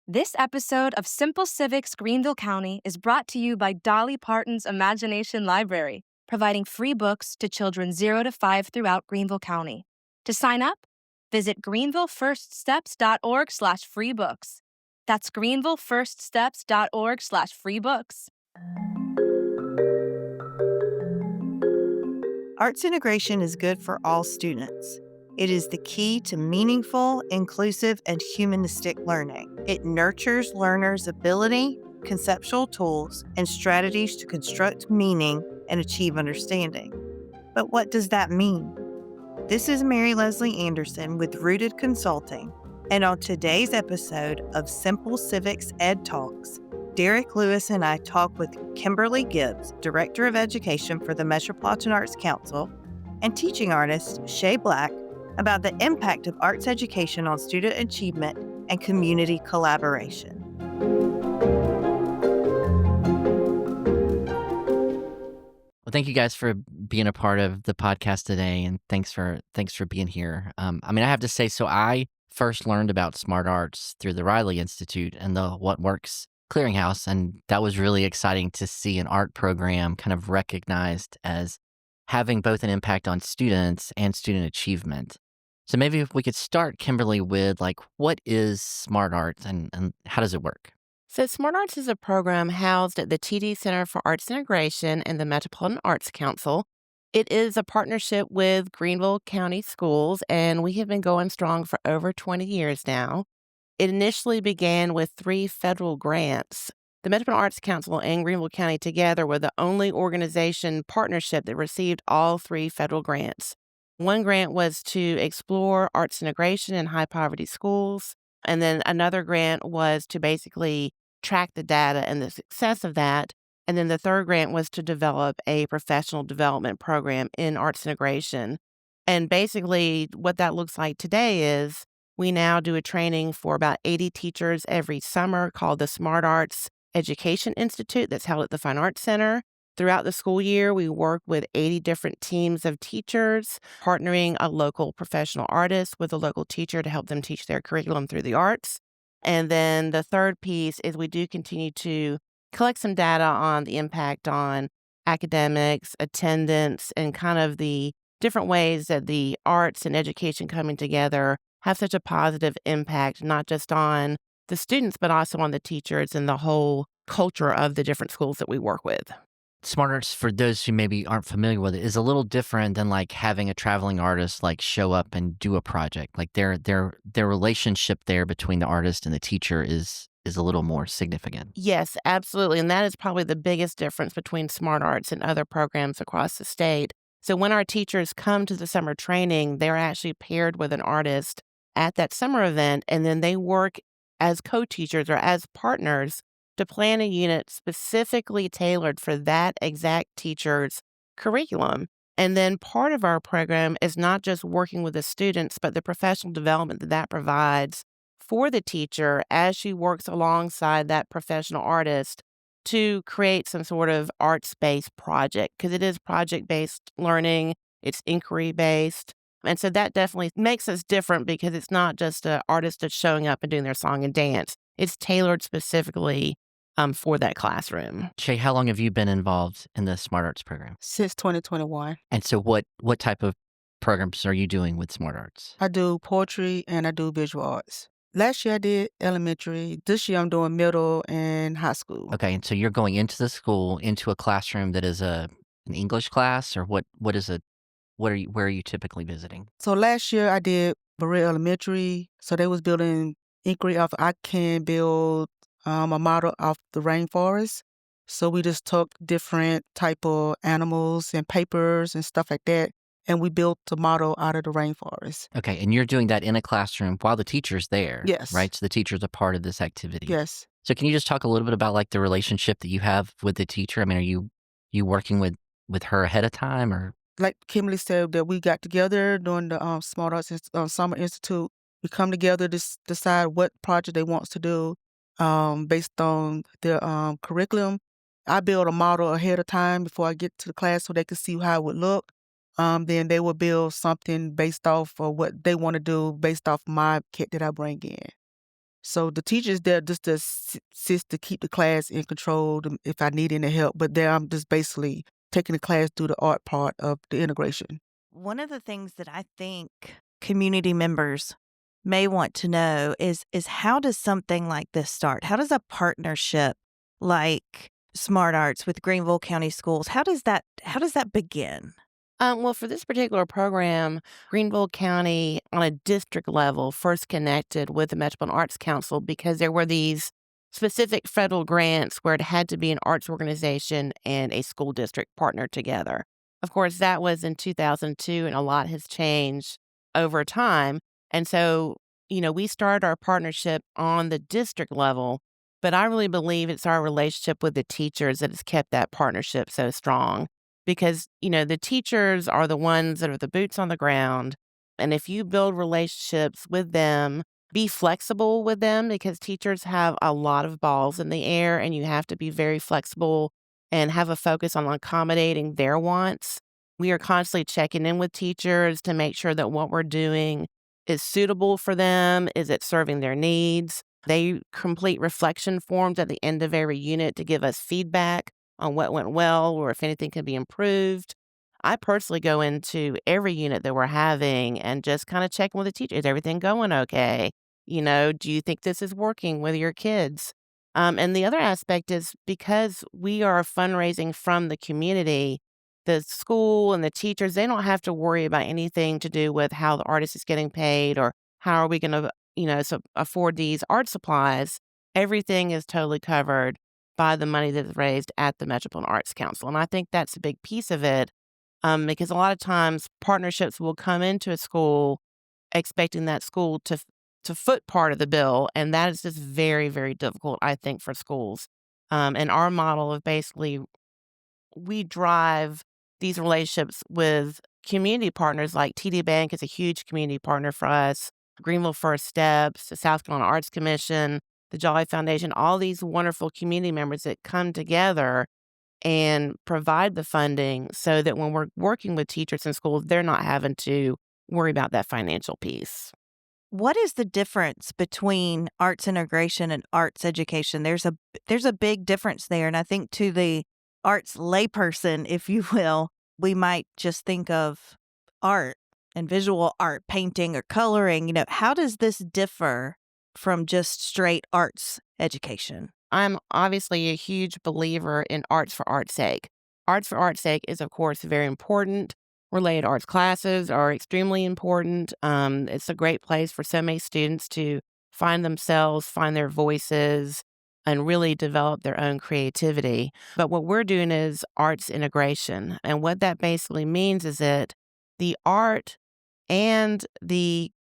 This episode of Simple Civics Greenville County is brought to you by Dolly Parton's Imagination Library, providing free books to children 0 to 5 throughout Greenville County. To sign up, visit greenvillefirststeps.org/free books. That's greenvillefirststeps.org/free books. Arts integration is good for all students. It is the key to meaningful, inclusive, and humanistic learning. It nurtures learners' ability, conceptual tools, and strategies to construct meaning and achieve understanding. But what does that mean? This is Mary Leslie Anderson with Rooted Consulting, and on today's episode of Simple Civics EdTalks, Derek Lewis and I talk with Kimberly Gibbs, Director of Education for the Metropolitan Arts Council, and teaching artist ShAy Black about the impact of arts education on student achievement and community collaboration. Well, thank you guys for being a part of the podcast today, and thanks for being here. I have to say, so I first learned about SmartARTS through the Riley Institute and the What Works Clearinghouse, and that was really exciting to see an art program kind of recognized as having both an impact on students and student achievement. So maybe if we could start, Kimberly, with what is SmartARTS and how does it work? So SmartARTS is a program housed at the TD Center for Arts Integration and the Metropolitan Arts Council. It is a partnership with Greenville County Schools, and we have been going strong for over 20 years now. It initially began with 3 federal grants. The Metropolitan Arts Council and Greenville County together were the only organization partnership that received all 3 federal grants. One grant was to explore arts integration in high-poverty schools, and then another grant was to basically track the data and the success of that, and then the third grant was to develop a professional development program in arts integration. And basically what that looks like today is we now do a training for about 80 teachers every summer called the SmartARTS Education Institute that's held at the Fine Arts Center. Throughout the school year, we work with 80 different teams of teachers, partnering a local professional artist with a local teacher to help them teach their curriculum through the arts. And then the third piece is we do continue to collect some data on the impact on academics, attendance, and kind of the different ways that the arts and education coming together have such a positive impact, not just on the students, but also on the teachers and the whole culture of the different schools that we work with. SmartARTS, for those who maybe aren't familiar with it, is a little different than having a traveling artist show up and do a project. Their relationship there between the artist and the teacher is a little more significant. Yes, absolutely. And that is probably the biggest difference between SmartARTS and other programs across the state. So when our teachers come to the summer training, they're actually paired with an artist at that summer event, and then they work as co-teachers or as partners to plan a unit specifically tailored for that exact teacher's curriculum. And then part of our program is not just working with the students, but the professional development that provides for the teacher as she works alongside that professional artist to create some sort of arts-based project, because it is project-based learning, it's inquiry-based. And so that definitely makes us different because it's not just an artist that's showing up and doing their song and dance. It's tailored specifically for that classroom. ShAy, how long have you been involved in the SmartARTS program? Since 2021. And so what type of programs are you doing with SmartARTS? I do poetry and I do visual arts. Last year I did elementary. This year I'm doing middle and high school. Okay, and so you're going into the school, into a classroom that is an English class, or where are you typically visiting? So last year I did Berea Elementary. So they was building inquiry of I can build a model of the rainforest. So we just took different type of animals and papers and stuff like that, and we built a model out of the rainforest. Okay, and you're doing that in a classroom while the teacher's there. Yes. Right? So the teacher's a part of this activity. Yes. So can you just talk a little bit about the relationship that you have with the teacher? Are you working with her ahead of time, or? Like Kimberly said, that we got together during the SmartARTS Summer Institute. We come together to decide what project they want to do based on their curriculum. I build a model ahead of time before I get to the class so they can see how it would look. Then they will build something based off of what they want to do based off my kit that I bring in. So the teacher's there just to assist to keep the class in control if I need any help. But there I'm just basically taking the class through the art part of the integration. One of the things that I think community members may want to know is how does something like this start? How does a partnership like SmartARTS with Greenville County Schools, how does that begin? Well, for this particular program, Greenville County on a district level first connected with the Metropolitan Arts Council because there were these specific federal grants where it had to be an arts organization and a school district partnered together. Of course, that was in 2002, and a lot has changed over time. And so, we started our partnership on the district level, but I really believe it's our relationship with the teachers that has kept that partnership so strong because, the teachers are the ones that are the boots on the ground. And if you build relationships with them, be flexible with them because teachers have a lot of balls in the air and you have to be very flexible and have a focus on accommodating their wants. We are constantly checking in with teachers to make sure that what we're doing is suitable for them. Is it serving their needs? They complete reflection forms at the end of every unit to give us feedback on what went well or if anything can be improved. I personally go into every unit that we're having and just kind of check with the teacher. Is everything going okay? Do you think this is working with your kids? And the other aspect is because we are fundraising from the community, the school and the teachers, they don't have to worry about anything to do with how the artist is getting paid or how are we going to, afford these art supplies. Everything is totally covered by the money that is raised at the Metropolitan Arts Council. And I think that's a big piece of it because a lot of times partnerships will come into a school expecting that school to foot part of the bill. And that is just very, very difficult, I think, for schools. And our model of basically we drive these relationships with community partners like TD Bank is a huge community partner for us, Greenville First Steps, the South Carolina Arts Commission, the Jolly Foundation, all these wonderful community members that come together and provide the funding so that when we're working with teachers in schools, they're not having to worry about that financial piece. What is the difference between arts integration and arts education? There's a big difference there, and I think to the arts layperson, if you will, we might just think of art and visual art, painting or coloring. How does this differ from just straight arts education? I'm obviously a huge believer in arts for art's sake. Arts for art's sake is, of course, very important. Related arts classes are extremely important. It's a great place for so many students to find themselves, find their voices, and really develop their own creativity. But what we're doing is arts integration. And what that basically means is that the art and the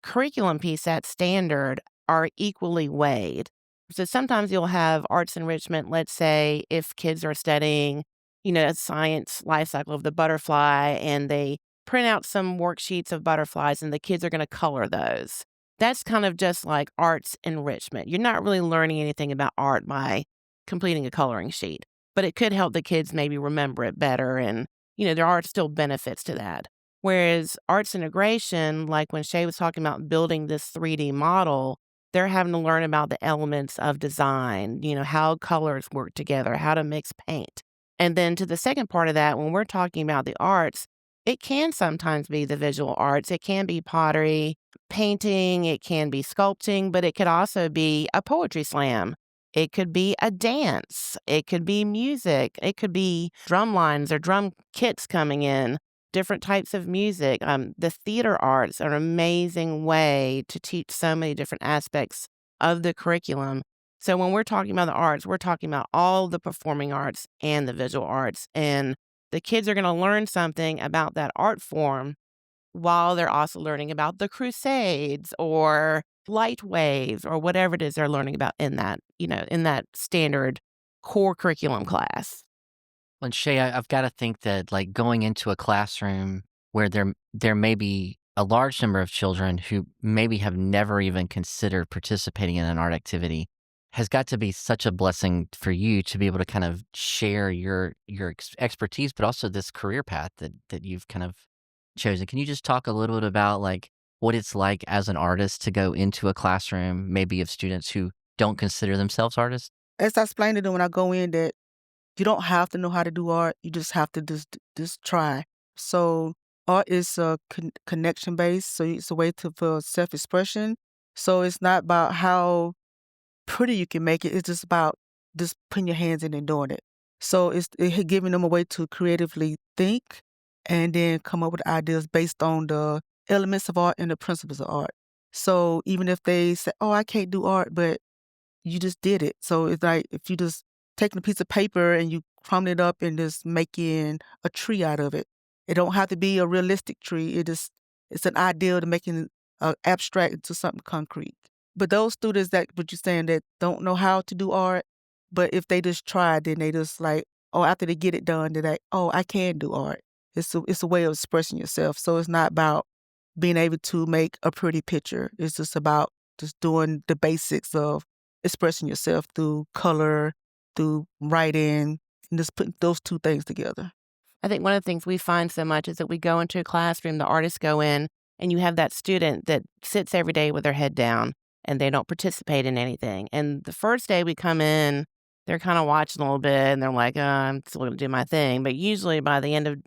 curriculum piece, that standard, are equally weighed. So sometimes you'll have arts enrichment, let's say if kids are studying, a science life cycle of the butterfly and they print out some worksheets of butterflies and the kids are going to color those. That's kind of just like arts enrichment. You're not really learning anything about art by completing a coloring sheet, but it could help the kids maybe remember it better. And, there are still benefits to that. Whereas arts integration, like when ShAy was talking about building this 3D model, they're having to learn about the elements of design, how colors work together, how to mix paint. And then to the second part of that, when we're talking about the arts, it can sometimes be the visual arts. It can be pottery, painting, it can be sculpting, but it could also be a poetry slam. It could be a dance. It could be music. It could be drum lines or drum kits coming in, different types of music. The theater arts are an amazing way to teach so many different aspects of the curriculum. So when we're talking about the arts, we're talking about all the performing arts and the visual arts. And the kids are going to learn something about that art form while they're also learning about the Crusades or light waves or whatever it is they're learning about in that, in that standard core curriculum class. Well, and ShAy, I've got to think that like going into a classroom where there may be a large number of children who maybe have never even considered participating in an art activity has got to be such a blessing for you to be able to kind of share your expertise, but also this career path that you've kind of chosen. Can you just talk a little bit about like what it's like as an artist to go into a classroom, maybe of students who don't consider themselves artists? As I explained to them when I go in, that you don't have to know how to do art. You just have to just try. So art is connection based. So it's a way for self expression. So it's not about how pretty you can make it. It's just about just putting your hands in and doing it. So it's giving them a way to creatively think and then come up with ideas based on the elements of art and the principles of art. So even if they say, "Oh, I can't do art," but you just did it. So it's like if you just taking a piece of paper and you crumble it up and just making a tree out of it. It don't have to be a realistic tree. It's an ideal to making abstract into something concrete. But those students that what you're saying that don't know how to do art, but if they just try, then they just like, oh, after they get it done, they're like, oh, I can do art. It's a way of expressing yourself. So it's not about being able to make a pretty picture. It's just about just doing the basics of expressing yourself through color, through writing, and just putting those two things together. I think one of the things we find so much is that we go into a classroom, the artists go in, and you have that student that sits every day with their head down and they don't participate in anything. And the first day we come in, they're kind of watching a little bit and they're like, I'm still going to do my thing. But usually by the end of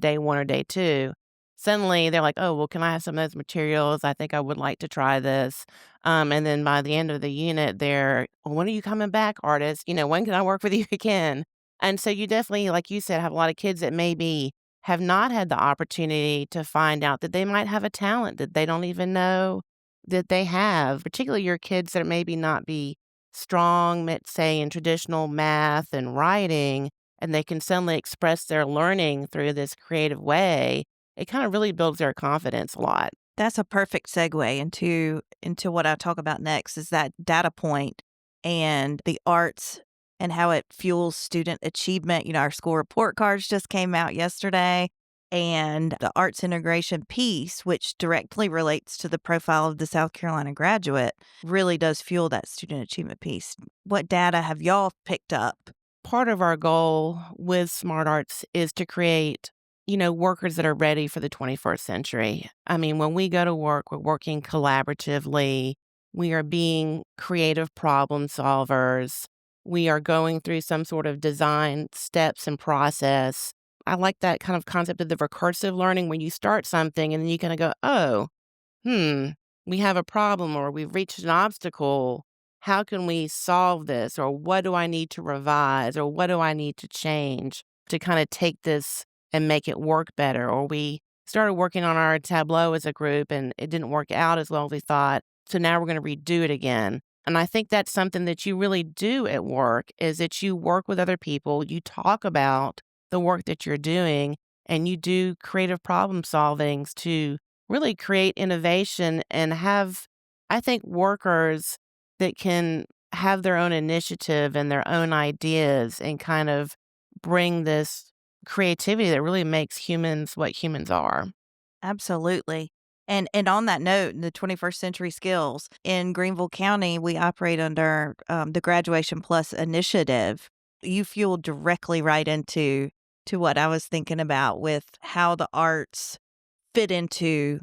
day one or day two, suddenly they're like, oh, well, can I have some of those materials? I think I would like to try this. And then by the end of the unit, they're, well, when are you coming back, artist? When can I work with you again? And so you definitely, like you said, have a lot of kids that maybe have not had the opportunity to find out that they might have a talent that they don't even know that they have, particularly your kids that maybe not be strong, let's say, in traditional math and writing, and they can suddenly express their learning through this creative way. It kind of really builds their confidence a lot. That's a perfect segue into what I talk about next is that data point and the arts and how it fuels student achievement. Our school report cards just came out yesterday, and the arts integration piece, which directly relates to the profile of the South Carolina graduate, really does fuel that student achievement piece. What data have y'all picked up? Part of our goal with SmartARTS is to create workers that are ready for the 21st century. I mean, when we go to work, we're working collaboratively. We are being creative problem solvers. We are going through some sort of design steps and process. I like that kind of concept of the recursive learning when you start something and then you kind of go, oh, we have a problem or we've reached an obstacle. How can we solve this? Or what do I need to revise? Or what do I need to change to kind of take this and make it work better? Or we started working on our Tableau as a group and it didn't work out as well as we thought. So now we're going to redo it again. And I think that's something that you really do at work is that you work with other people, you talk about the work that you're doing, and you do creative problem solvings to really create innovation and have, I think, workers that can have their own initiative and their own ideas and kind of bring this creativity that really makes humans what humans are. Absolutely. And on that note, the 21st century skills, in Greenville County, we operate under the Graduation Plus initiative. You fuel directly right into what I was thinking about with how the arts fit into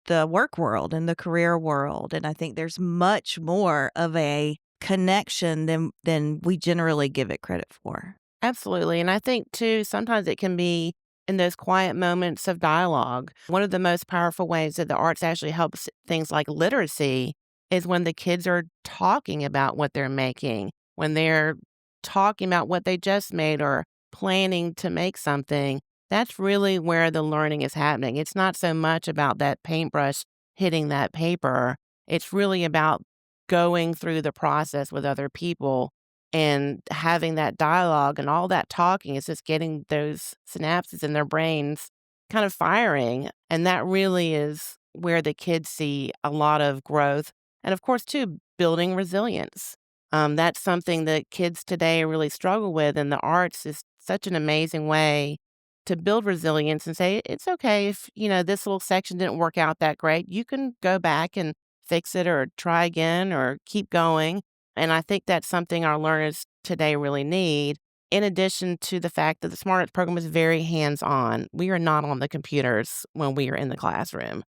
the work world and the career world. And I think there's much more of a connection than we generally give it credit for. Absolutely. And I think, too, sometimes it can be in those quiet moments of dialogue. One of the most powerful ways that the arts actually helps things like literacy is when the kids are talking about what they're making, when they're talking about what they just made or planning to make something. That's really where the learning is happening. It's not so much about that paintbrush hitting that paper. It's really about going through the process with other people and having that dialogue, and all that talking is just getting those synapses in their brains kind of firing. And that really is where the kids see a lot of growth. And of course, too, building resilience. That's something that kids today really struggle with. And the arts is such an amazing way to build resilience and say, it's okay if, this little section didn't work out that great. You can go back and fix it or try again or keep going. And I think that's something our learners today really need, in addition to the fact that the SmartARTS program is very hands-on. We are not on the computers when we are in the classroom.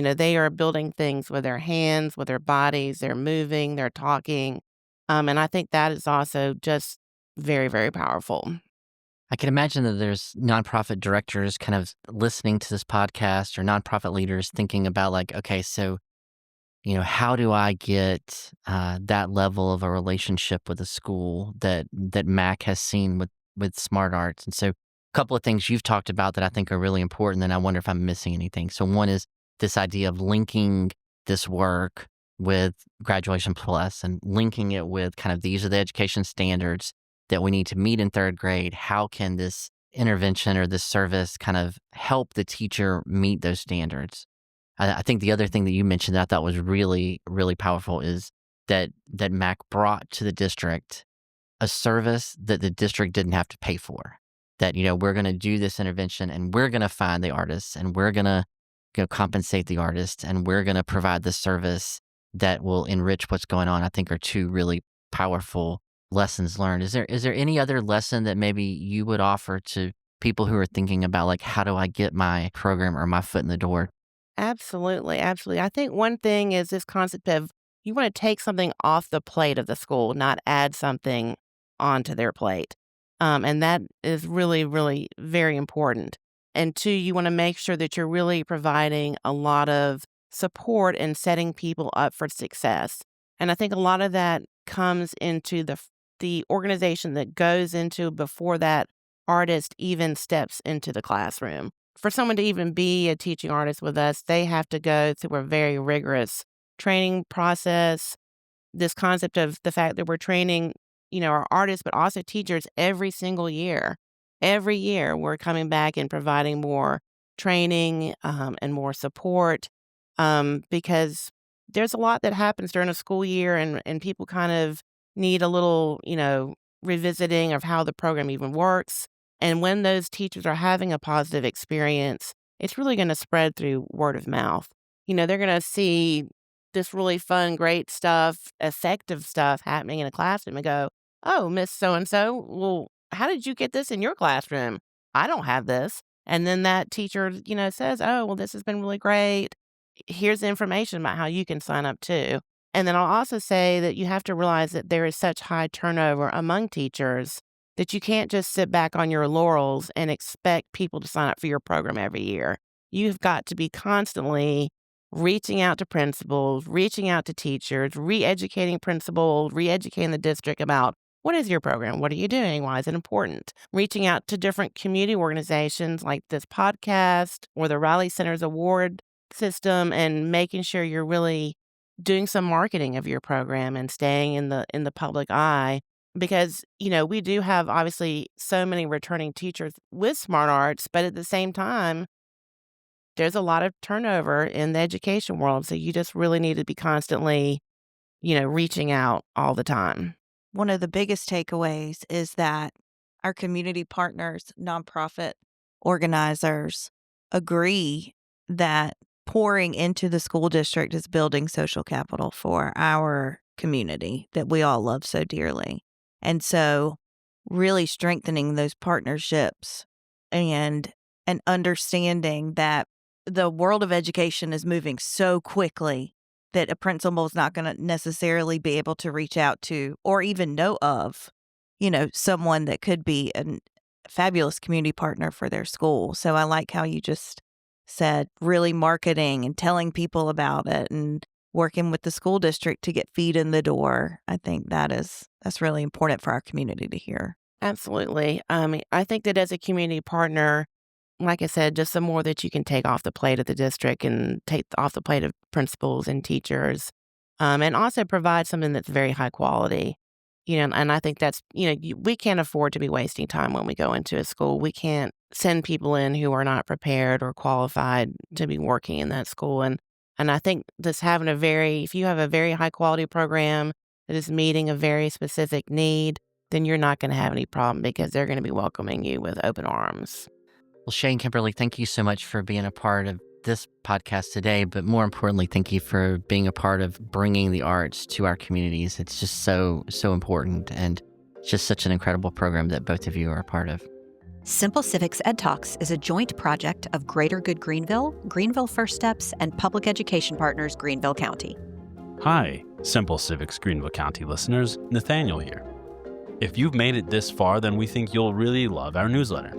They are building things with their hands, with their bodies, they're moving, they're talking. And I think that is also just very, very powerful. I can imagine that there's nonprofit directors kind of listening to this podcast or nonprofit leaders thinking about like, okay, so, how do I get that level of a relationship with a school that Mac has seen with SmartARTS? And so a couple of things you've talked about that I think are really important, and I wonder if I'm missing anything. So one is this idea of linking this work with Graduation Plus and linking it with kind of these are the education standards that we need to meet in third grade. How can this intervention or this service kind of help the teacher meet those standards? I think the other thing that you mentioned that I thought was really, really powerful is that Mac brought to the district a service that the district didn't have to pay for. That, we're going to do this intervention and we're going to find the artists and we're going to compensate the artists and we're going to provide the service that will enrich what's going on. I think are two really powerful lessons learned. Is there any other lesson that maybe you would offer to people who are thinking about like, how do I get my program or my foot in the door? Absolutely, absolutely. I think one thing is this concept of you want to take something off the plate of the school, not add something onto their plate. And that is really, really very important. And two, you want to make sure that you're really providing a lot of support and setting people up for success. And I think a lot of that comes into the organization that goes into before that artist even steps into the classroom. For someone to even be a teaching artist with us, they have to go through a very rigorous training process. This concept of the fact that we're training, our artists, but also teachers every single year. Every year, we're coming back and providing more training and more support because there's a lot that happens during a school year and people kind of need a little, revisiting of how the program even works. And when those teachers are having a positive experience, it's really going to spread through word of mouth. They're going to see this really fun, great stuff, effective stuff happening in a classroom and go, oh, Miss So-and-so, well, how did you get this in your classroom? I don't have this. And then that teacher, says, oh, well, this has been really great. Here's the information about how you can sign up too. And then I'll also say that you have to realize that there is such high turnover among teachers that you can't just sit back on your laurels and expect people to sign up for your program every year. You've got to be constantly reaching out to principals, reaching out to teachers, re-educating principals, re-educating the district about what is your program? What are you doing? Why is it important? Reaching out to different community organizations like this podcast or the Riley Center's award system and making sure you're really doing some marketing of your program and staying in the public eye. Because, we do have obviously so many returning teachers with SmartARTS, but at the same time, there's a lot of turnover in the education world. So you just really need to be constantly, reaching out all the time. One of the biggest takeaways is that our community partners, nonprofit organizers agree that pouring into the school district is building social capital for our community that we all love so dearly. And so really strengthening those partnerships and understanding that the world of education is moving so quickly that a principal is not going to necessarily be able to reach out to or even know of, someone that could be a fabulous community partner for their school. So I like how you just said really marketing and telling people about it and working with the school district to get feet in the door. I think that's really important for our community to hear. Absolutely. I think that as a community partner, like I said, just the more that you can take off the plate of the district and take off the plate of principals and teachers, and also provide something that's very high quality. And I think that's, we can't afford to be wasting time when we go into a school. We can't send people in who are not prepared or qualified to be working in that school. And I think this if you have a very high quality program that is meeting a very specific need, then you're not going to have any problem because they're going to be welcoming you with open arms. Well, ShAy and Kimberly, thank you so much for being a part of this podcast today, but more importantly, thank you for being a part of bringing the arts to our communities. It's just so important, and it's just such an incredible program that both of you are a part of. Simple Civics EdTalks is a joint project of Greater Good Greenville, Greenville First Steps, and public education partners Greenville County. Hi, Simple Civics Greenville County listeners, Nathaniel here. If you've made it this far, then we think you'll really love our newsletter.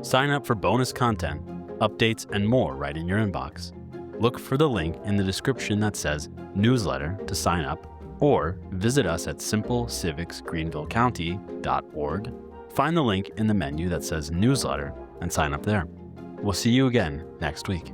Sign up for bonus content, updates, and more right in your inbox. Look for the link in the description that says newsletter to sign up, or visit us at simplecivicsgreenvillecounty.org. Find the link in the menu that says newsletter and sign up there. We'll see you again next week.